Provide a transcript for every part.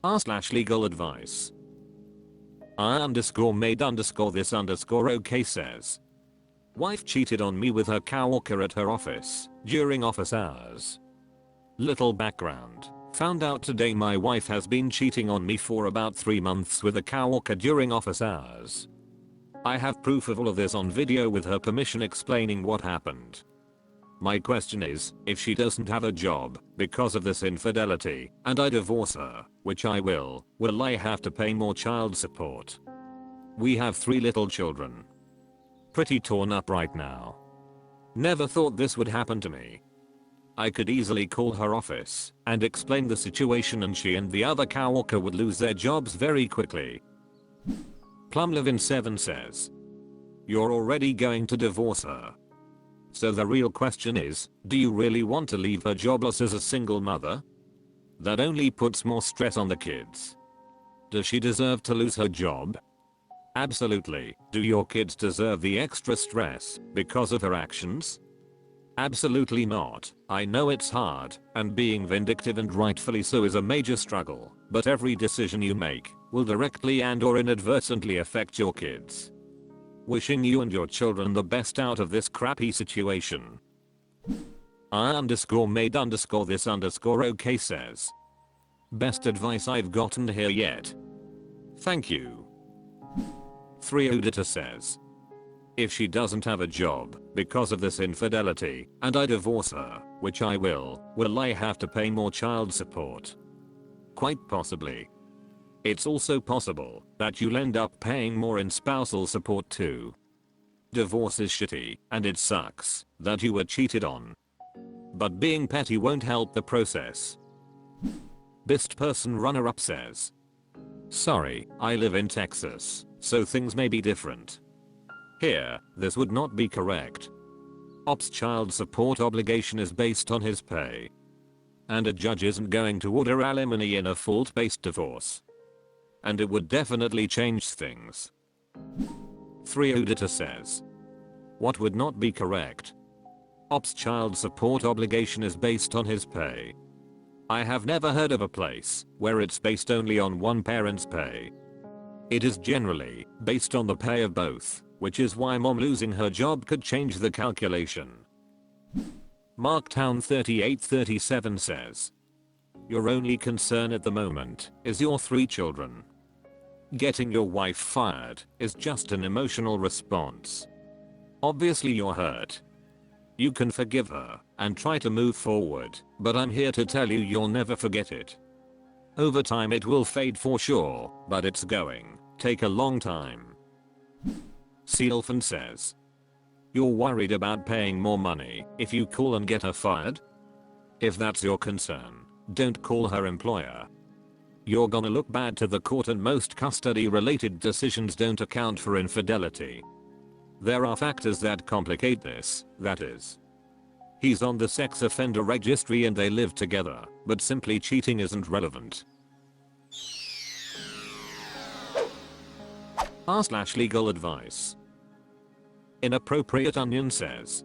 r/legal advice. I_made_this_okay says. Wife cheated on me with her coworker at her office during office hours. Little background. Found out today my wife has been cheating on me for about 3 months with a coworker during office hours. I have proof of all of this on video with her permission explaining what happened. My question is, if she doesn't have a job because of this infidelity and I divorce her, which I will I have to pay more child support? We have 3 little children. Pretty torn up right now. Never thought this would happen to me. I could easily call her office and explain the situation and she and the other coworker would lose their jobs very quickly. Plumlevin7 says. You're already going to divorce her. So the real question is, do you really want to leave her jobless as a single mother? That only puts more stress on the kids. Does she deserve to lose her job? Absolutely. Do your kids deserve the extra stress because of her actions? Absolutely not. I know it's hard, and being vindictive and rightfully so is a major struggle, but every decision you make will directly and/or inadvertently affect your kids. Wishing you and your children the best out of this crappy situation. I_made_this_okay says. Best advice I've gotten here yet. Thank you. 3Odita says. If she doesn't have a job because of this infidelity and I divorce her, which I will I have to pay more child support? Quite possibly. It's also possible that you'll end up paying more in spousal support too. Divorce is shitty and it sucks that you were cheated on. But being petty won't help the process. Best person runner-up says. Sorry, I live in Texas, so things may be different. Here, this would not be correct. Op's child support obligation is based on his pay. And a judge isn't going to order alimony in a fault-based divorce. And it would definitely change things. 3Odita says. What would not be correct? Op's child support obligation is based on his pay. I have never heard of a place where it's based only on one parent's pay. It is generally based on the pay of both, which is why mom losing her job could change the calculation. Marktown3837 says. Your only concern at the moment is your 3 children. Getting your wife fired is just an emotional response. Obviously you're hurt. You can forgive her and try to move forward, but I'm here to tell you you'll never forget it. Over time it will fade for sure, but it's going to take a long time. Sealfan says. You're worried about paying more money if you call and get her fired? If that's your concern, don't call her employer. You're gonna look bad to the court and most custody related decisions don't account for infidelity. There are factors that complicate this, that is. He's on the sex offender registry and they live together, but simply cheating isn't relevant. r/legal advice. Inappropriate Onion says.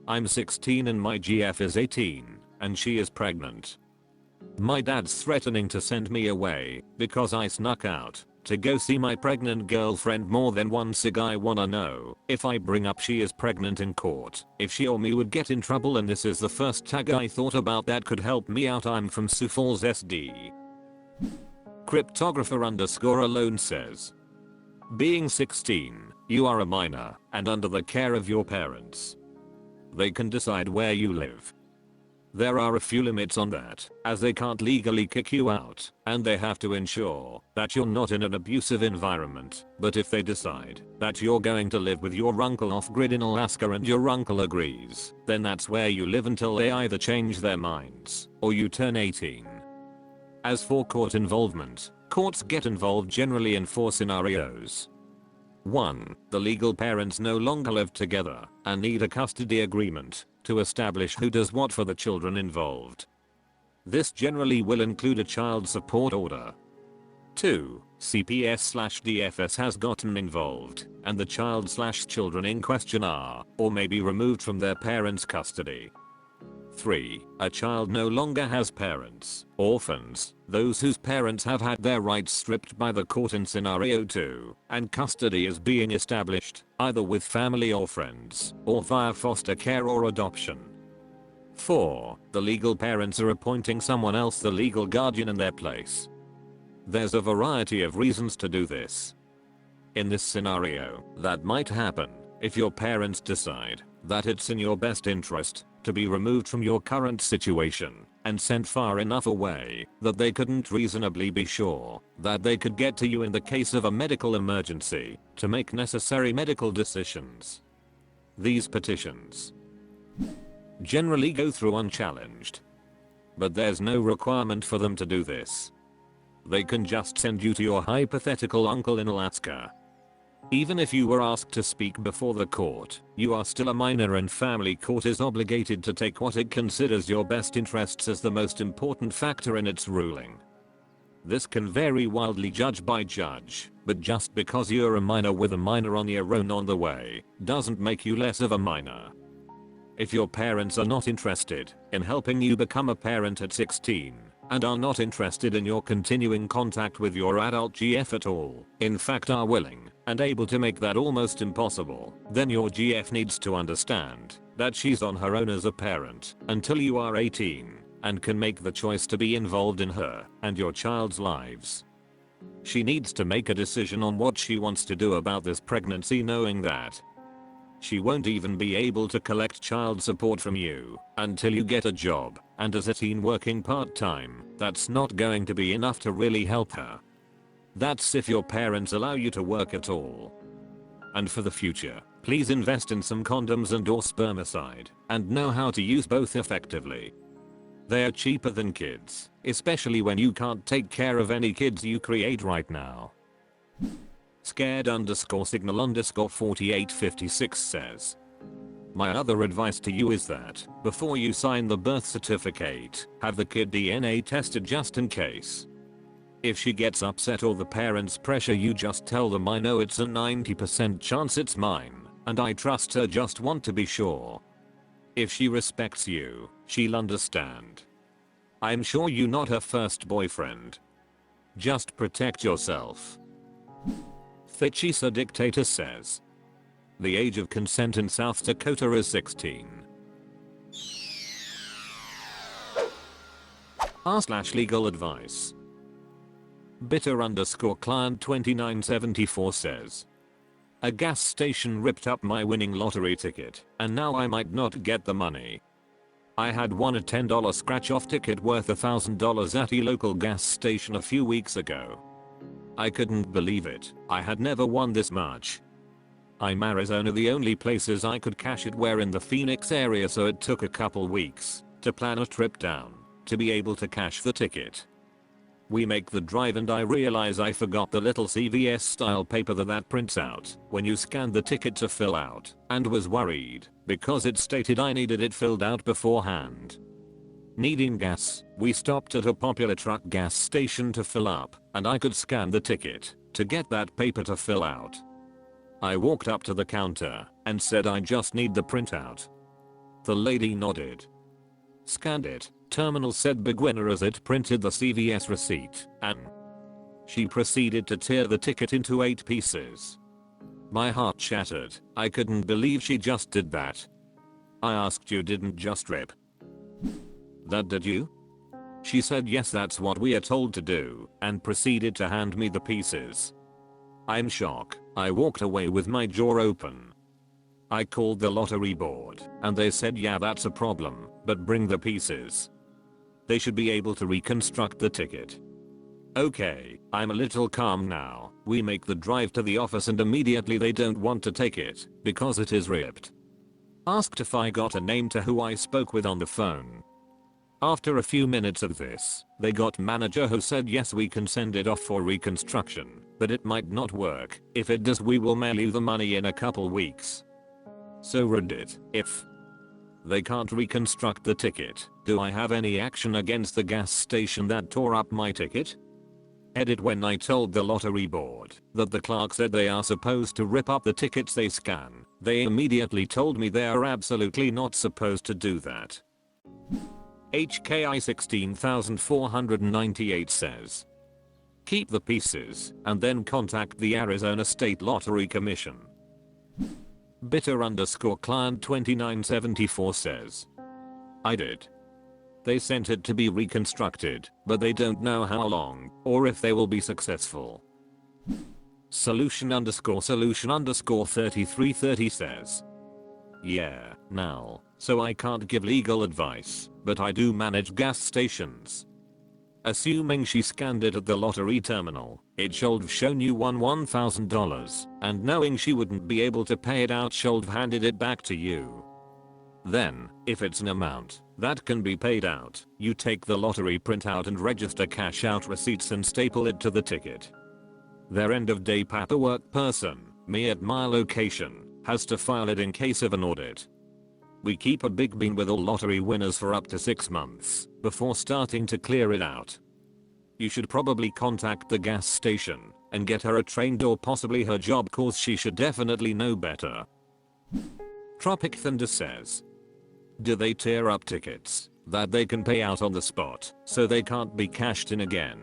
I'm 16 and my GF is 18, and she is pregnant. My dad's threatening to send me away because I snuck out to go see my pregnant girlfriend more than once. I wanna know if I bring up she is pregnant in court, if she or me would get in trouble, and this is the first tag I thought about that could help me out. I'm from Sioux Falls SD. Cryptographer_alone says. Being 16, you are a minor and under the care of your parents. They can decide where you live. There are a few limits on that, as they can't legally kick you out, and they have to ensure that you're not in an abusive environment. But if they decide that you're going to live with your uncle off-grid in Alaska and your uncle agrees, then that's where you live until they either change their minds or you turn 18. As for court involvement, courts get involved generally in 4 scenarios. 1. The legal parents no longer live together and need a custody agreement to establish who does what for the children involved. This generally will include a child support order. 2. CPS/DFS has gotten involved and the child/children in question are or may be removed from their parents' custody. 3. A child no longer has parents. Orphans, those whose parents have had their rights stripped by the court in scenario 2, and custody is being established, either with family or friends, or via foster care or adoption. 4. The legal parents are appointing someone else the legal guardian in their place. There's a variety of reasons to do this. In this scenario, that might happen if your parents decide that it's in your best interest to be removed from your current situation and sent far enough away that they couldn't reasonably be sure that they could get to you in the case of a medical emergency to make necessary medical decisions. These petitions generally go through unchallenged, but there's no requirement for them to do this. They can just send you to your hypothetical uncle in Alaska. Even if you were asked to speak before the court, you are still a minor and family court is obligated to take what it considers your best interests as the most important factor in its ruling. This can vary wildly judge by judge, but just because you're a minor with a minor on your own on the way, doesn't make you less of a minor. If your parents are not interested in helping you become a parent at 16, and are not interested in your continuing contact with your adult GF at all, in fact are willing and able to make that almost impossible, then your GF needs to understand that she's on her own as a parent until you are 18 and can make the choice to be involved in her and your child's lives. She needs to make a decision on what she wants to do about this pregnancy, knowing that she won't even be able to collect child support from you until you get a job, and as a teen working part-time, that's not going to be enough to really help her. That's if your parents allow you to work at all. And for the future, please invest in some condoms and or spermicide, and know how to use both effectively. They are cheaper than kids, especially when you can't take care of any kids you create right now. Scared_signal_4856 says, my other advice to you is that, before you sign the birth certificate, have the kid DNA tested just in case. If she gets upset or the parents pressure you, just tell them I know it's a 90% chance it's mine, and I trust her, just want to be sure. If she respects you, she'll understand. I'm sure you're not her first boyfriend. Just protect yourself. Thichisa Dictator says, the age of consent in South Dakota is 16. r/legal advice. Bitter_client 2974 says, a gas station ripped up my winning lottery ticket, and now I might not get the money. I had won a $10 scratch-off ticket worth $1,000 at a local gas station a few weeks ago. I couldn't believe it. I had never won this much. I'm Arizona, the only places I could cash it were in the Phoenix area, so it took a couple weeks to plan a trip down to be able to cash the ticket. We make the drive and I realize I forgot the little CVS style paper that prints out when you scan the ticket to fill out, and was worried because it stated I needed it filled out beforehand. Needing gas, we stopped at a popular truck gas station to fill up, and I could scan the ticket to get that paper to fill out. I walked up to the counter and said I just need the printout. The lady nodded. Scanned it, terminal said big winner as it printed the CVS receipt, and she proceeded to tear the ticket into 8 pieces. My heart shattered. I couldn't believe she just did that. I asked, you didn't just rip that, did you? She said yes, that's what we are told to do, and proceeded to hand me the pieces. I'm shocked. I walked away with my jaw open. I called the lottery board, and they said yeah, that's a problem, but bring the pieces. They should be able to reconstruct the ticket. Okay, I'm a little calm now. We make the drive to the office and immediately they don't want to take it because it is ripped. Asked if I got a name to who I spoke with on the phone. After a few minutes of this, they got manager who said yes, we can send it off for reconstruction, but it might not work. If it does, we will mail you the money in a couple weeks. So Reddit, if they can't reconstruct the ticket, do I have any action against the gas station that tore up my ticket? Edit, when I told the lottery board that the clerk said they are supposed to rip up the tickets they scan, they immediately told me they are absolutely not supposed to do that. HKI 16498 says. Keep the pieces and then contact the Arizona State Lottery Commission. Bitter_client 2974 says. I did. They sent it to be reconstructed, but they don't know how long or if they will be successful. Solution_3330 says. Yeah, now, so I can't give legal advice, but I do manage gas stations. Assuming she scanned it at the lottery terminal, it should have shown you won $1,000, and knowing she wouldn't be able to pay it out should have handed it back to you. Then, if it's an amount that can be paid out, you take the lottery printout and register cash out receipts and staple it to the ticket. Their end of day paperwork person, me at my location, has to file it in case of an audit. We keep a big bin with all lottery winners for up to 6 months before starting to clear it out. You should probably contact the gas station and get her a trained or possibly her job, cause she should definitely know better. Tropic Thunder says. Do they tear up tickets that they can pay out on the spot so they can't be cashed in again?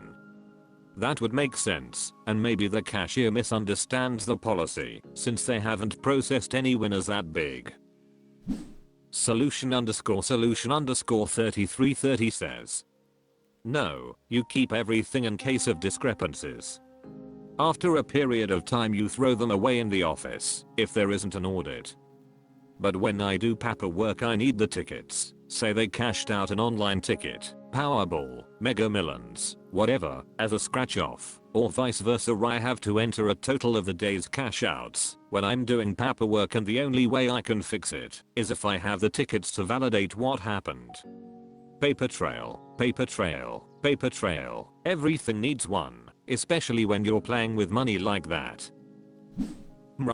That would make sense, and maybe the cashier misunderstands the policy since they haven't processed any winners that big. Solution_3330 says. No, you keep everything in case of discrepancies. After a period of time you throw them away in the office if there isn't an audit. But when I do paperwork I need the tickets. Say they cashed out an online ticket, Powerball, Mega Millions, whatever, as a scratch off, or vice versa. I have to enter a total of the day's cash outs when I'm doing paperwork, and the only way I can fix it is if I have the tickets to validate what happened. Paper trail, paper trail, paper trail. Everything needs one, especially when you're playing with money like that.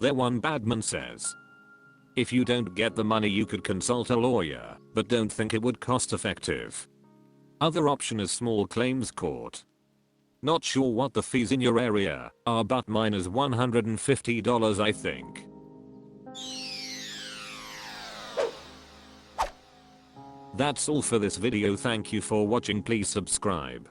There one Badman says. If you don't get the money you could consult a lawyer, but don't think it would cost effective. Other option is small claims court. Not sure what the fees in your area are, but mine is $150 I think. That's all for this video. Thank you for watching. Please subscribe.